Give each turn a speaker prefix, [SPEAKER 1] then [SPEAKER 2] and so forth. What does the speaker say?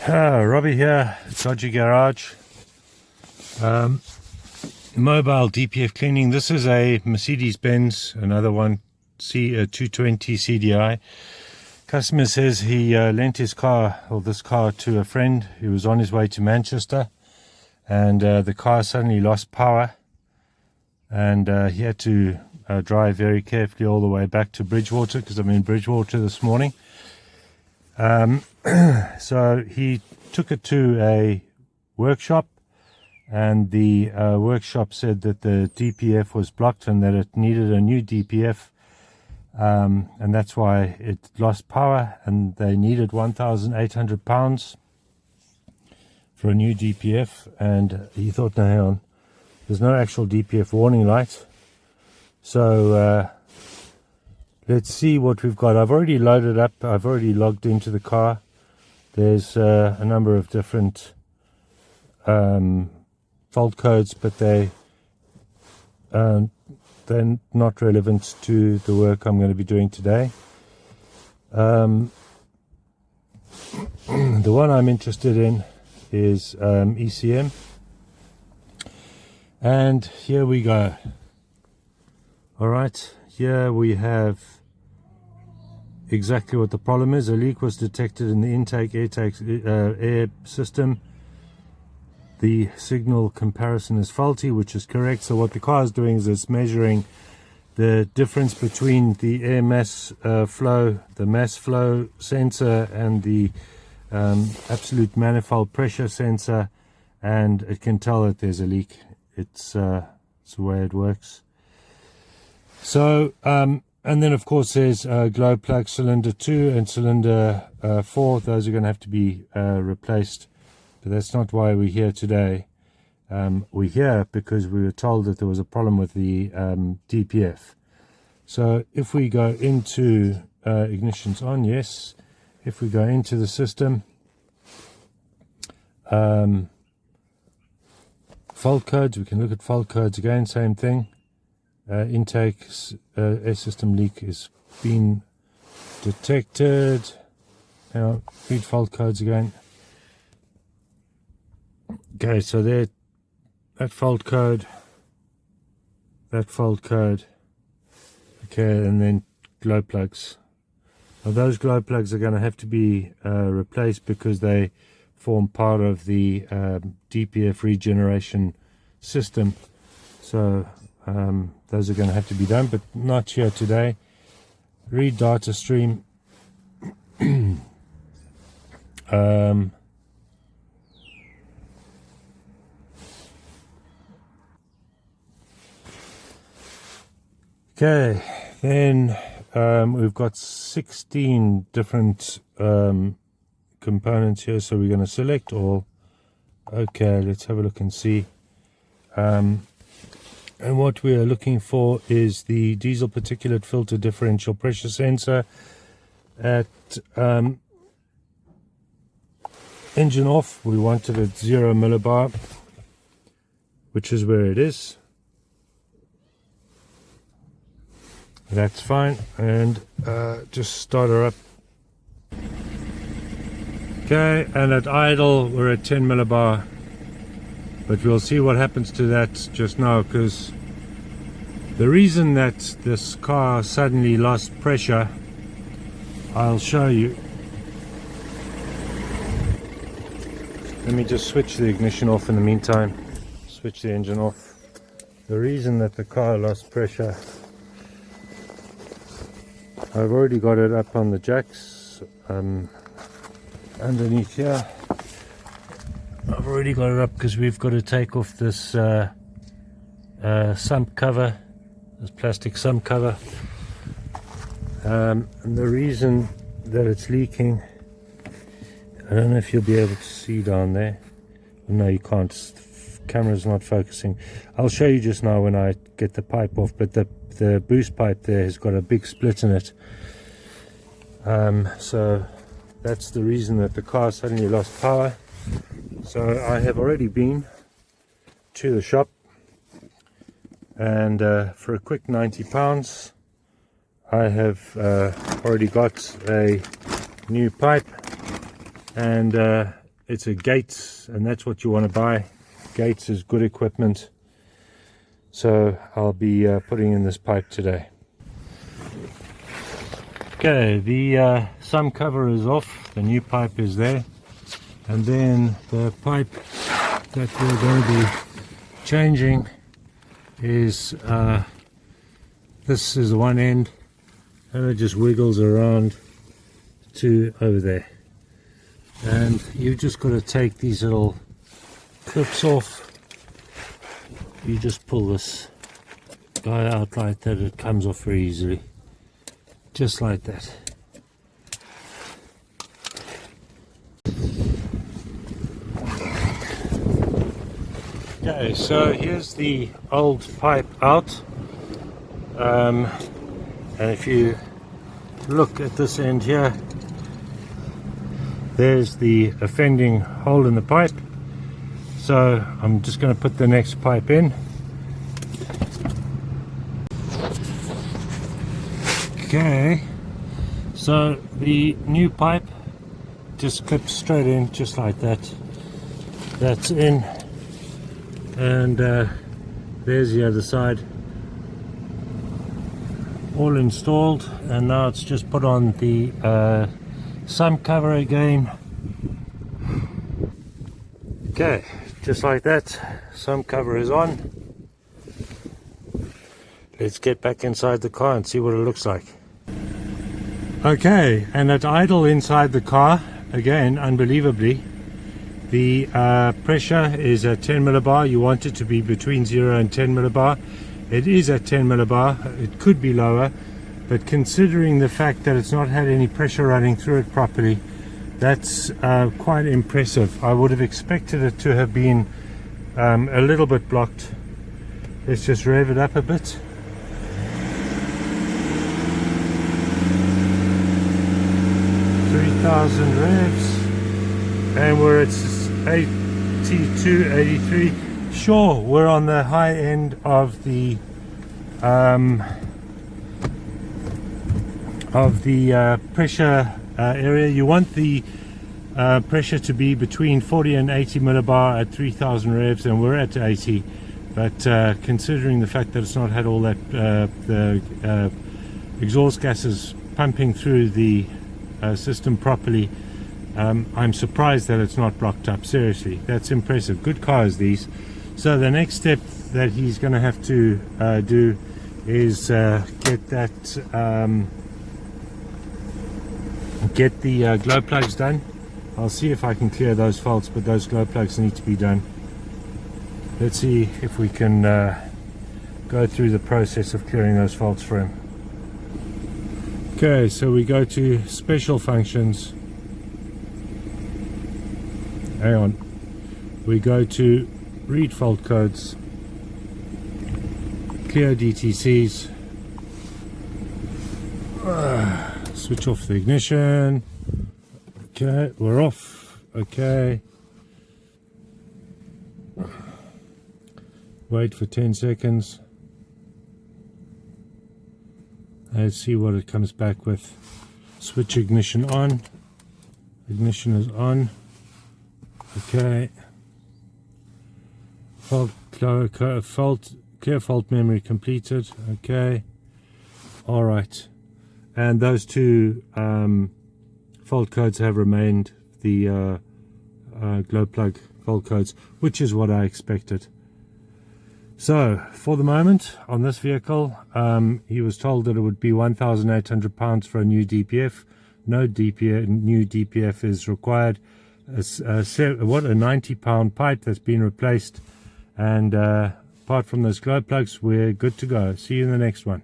[SPEAKER 1] Robbie here, Dodgy Garage. Mobile DPF cleaning. This is a Mercedes Benz, another one, C220 CDI. Customer says he lent his car, or this car, to a friend who was on his way to Manchester, and the car suddenly lost power, and he had to drive very carefully all the way back to Bridgewater, because I'm in Bridgewater this morning. So he took it to a workshop, and the workshop said that the DPF was blocked and that it needed a new DPF, and that's why it lost power, and they needed £1,800 for a new DPF. And he thought, no, hang on, there's no actual DPF warning light, so let's see what we've got. I've already loaded up, I've already logged into the car. There's a number of different fault codes, but they're not relevant to the work I'm going to be doing today. The one I'm interested in is ECM, and here we go. Alright, here we have exactly what the problem is. A leak was detected in the intake air system. The signal comparison is faulty, which is correct. So what the car is doing is it's measuring the difference between the air mass flow, the mass flow sensor, and the absolute manifold pressure sensor, and it can tell that there's a leak. It's the way it works. So and then of course there's glow plug cylinder 2 and cylinder 4. Those are going to have to be replaced, but that's not why we're here today. We're here because we were told that there was a problem with the DPF. So if we go into ignition's on, yes. If we go into the system, fault codes, we can look at fault codes again, same thing. Intake air system leak is being detected. Now read fault codes again. Okay, so there, that fault code, okay, and then glow plugs. Now those glow plugs are going to have to be replaced because they form part of the DPF regeneration system. So those are going to have to be done, but not here today. Read data stream. Okay, then we've got 16 different components here, so we're going to select all. Okay, let's have a look and see. And what we are looking for is the diesel particulate filter differential pressure sensor at engine off. We want it at 0 millibar, which is where it is. That's fine, and just start her up. Okay, and at idle we're at 10 millibar, but we'll see what happens to that just now, because the reason that this car suddenly lost pressure, I'll show you. Let me just switch the ignition off in the meantime, switch the engine off. The reason that the car lost pressure, I've already got it up on the jacks underneath here. I've already got it up because we've got to take off this sump cover, this plastic sump cover, and the reason that it's leaking, I don't know if you'll be able to see down there. No, you can't, the camera's not focusing. I'll show you just now when I get the pipe off, but the boost pipe there has got a big split in it, so that's the reason that the car suddenly lost power. So I have already been to the shop, and for a quick £90 I have already got a new pipe and it's a Gates, and that's what you want to buy. Gates is good equipment. So I'll be putting in this pipe today. Okay, the sum cover is off, the new pipe is there, and then the pipe that we're going to be changing is this is one end, and it just wiggles around to over there, and you've just got to take these little clips off. You just pull this guy out like that, it comes off very easily, just like that. Okay, so here's the old pipe out, and if you look at this end here, there's the offending hole in the pipe. So I'm just going to put the next pipe in. Okay, so the new pipe just clips straight in, just like that. That's in, and there's the other side, all installed, and now it's just put on the sum cover again. Okay, just like that, sum cover is on. Let's get back inside the car and see what it looks like. Okay, and at idle inside the car, again, unbelievably, the pressure is at 10 millibar. You want it to be between 0 and 10 millibar. It is at 10 millibar. It could be lower, but considering the fact that it's not had any pressure running through it properly, that's quite impressive. I would have expected it to have been a little bit blocked. Let's just rev it up a bit. Revs, and we're at 82, 83. Sure, we're on the high end of the pressure area. You want the pressure to be between 40 and 80 millibar at 3000 revs, and we're at 80. But considering the fact that it's not had all that the exhaust gases pumping through the system properly, I'm surprised that it's not blocked up. Seriously, that's impressive. Good cars, these. So the next step that he's going to have to do is get the glow plugs done. I'll see if I can clear those faults, but those glow plugs need to be done. Let's see if we can go through the process of clearing those faults for him. Okay, so we go to special functions. Hang on. We go to read fault codes, clear DTCs, switch off the ignition. Okay, we're off. Okay. Wait for 10 seconds. Let's see what it comes back with. Switch ignition on. Ignition is on. Okay. Clear fault memory completed. Okay. All right. And those two fault codes have remained the glow plug fault codes, which is what I expected. So for the moment on this vehicle, he was told that it would be £1,800 for a new DPF. No new DPF is required. A £90 pipe that's been replaced, and apart from those glow plugs, we're good to go. See you in the next one.